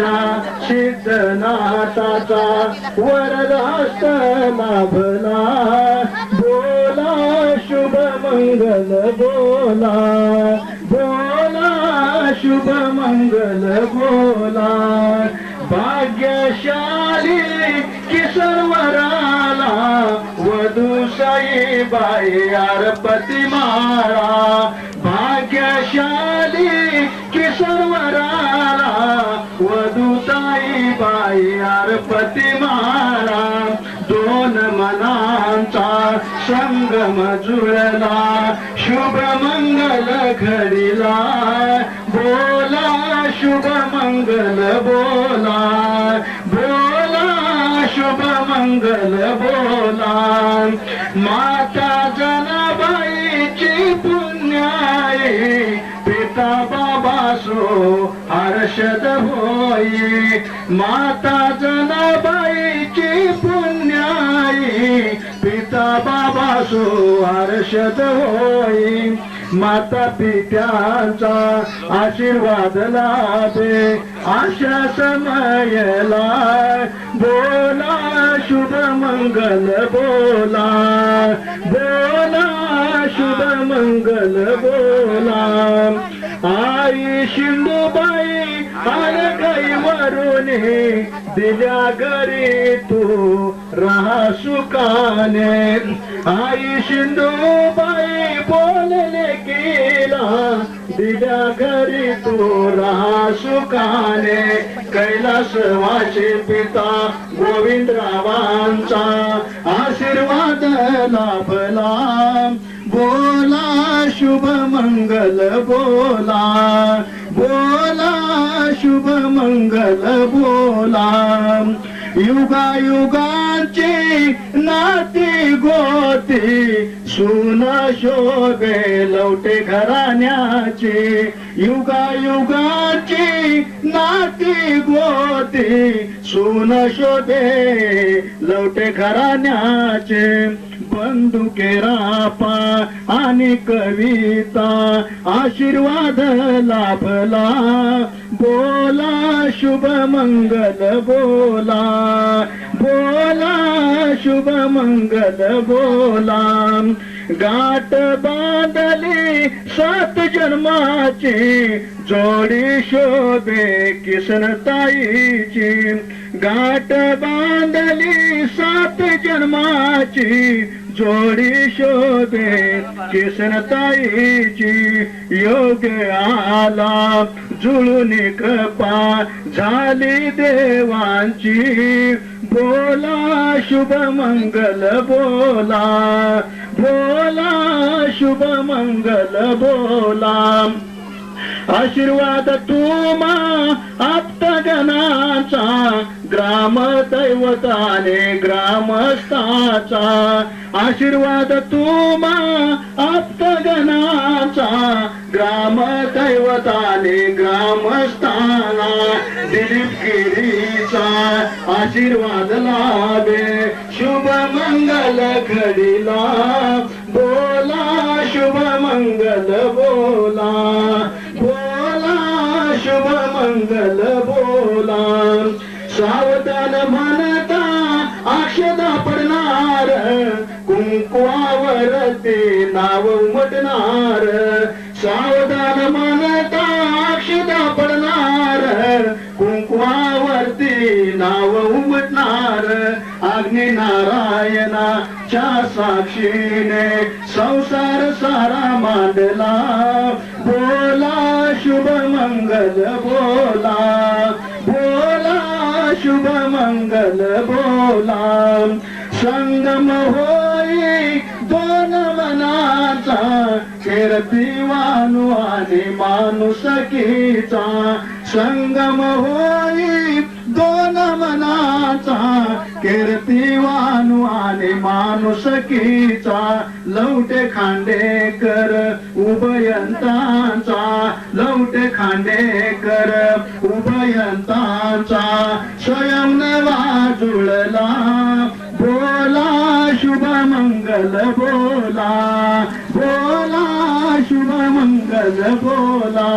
अशा सिद्धनाथाचा वरदास्त लाभला बोला शुभ मंगल बोला बोला शुभ मंगल बोला भाग्यशाली किशोरवराला वधू साईबाई आरपती मारा भाग्यशाली किशोरवराला वधू साईबाई आरपती मारा दोन मनांचा संगम जुळला शुभ मंगल घडीला बोला शुभ मंगल बोला बोला शुभ मंगल बोला माता जनाबाईची पुण्याई पिता बाबासो हर्षद होई माता जनाबाईची पुण्याई पिता बाबासो हर्षद होई माता पित्यांचा आशीर्वाद लाभे आशा समयला बोला शुभ मंगल बोला बोला शुभ मंगल बोला आई शिंदूबाई अलगई वरुणे दिल्या घरी तू राहा सुखाने आई शिंदूबाई बोलले केला दिल्या घरी तू राहा सुखाने कैलासवासी पिता गोविंदरावांचा आशीर्वाद लाभला बोला शुभ मंगल बोला बोला शुभ मंगल बोला युगायुगांची नाती गोती सून शोभे लवटे घराण्याची युगायुगांची नाती गोती सून शोभे लवटे घराण्याचे बंदुके रापा आणि कविता आशीर्वाद लाभला बोला शुभ मंगल बोला बोला शुभ मंगल बोला गाठ बांधली 7 जन्माची जोडी शोभे किसनताईची गाठ बांधली 7 जन्माची जोडी शोभे किसनताईची योग आला जुळून कृपा झाली देवांची बोला शुभ मंगल बोला बोला शुभ मंगल बोला आशीर्वाद तुम्हा आप्तगणाचा ग्राम दैवताने ग्रामस्थाचा आशीर्वाद तुम्हा आप्तगणाचा ग्राम दैवताने ग्रामस्थाना दिलीप गिरीचा आशीर्वाद लाभे शुभ मंगल घडीला बोला शुभ मंगल बोला बोला शुभ मंगल बोला सावधान म्हणता अक्षदा पडणार कुंकुवावरती नाव उमटणार सावधान म्हणता अक्षदा पडणार कुंकुवावरती नाव उमटणार अग्नि नारायणाच्या साक्षीने संसार सारा मांडला बोला शुभ मंगल बोला बोला शुभ मंगल बोला संगम होई 2 मनाचा कीर्तिवानु आणि माणुसकीचा संगम होई 2 मनाचा कीर्तिवानु आणि माणुसकीचा लवटे खांडेकर उभयंतांचा लवटे खांडेकर उभयंतांचा स्वयं नवा जुळला बोला शुभ मंगल बोला बोला शुभ मंगल बोला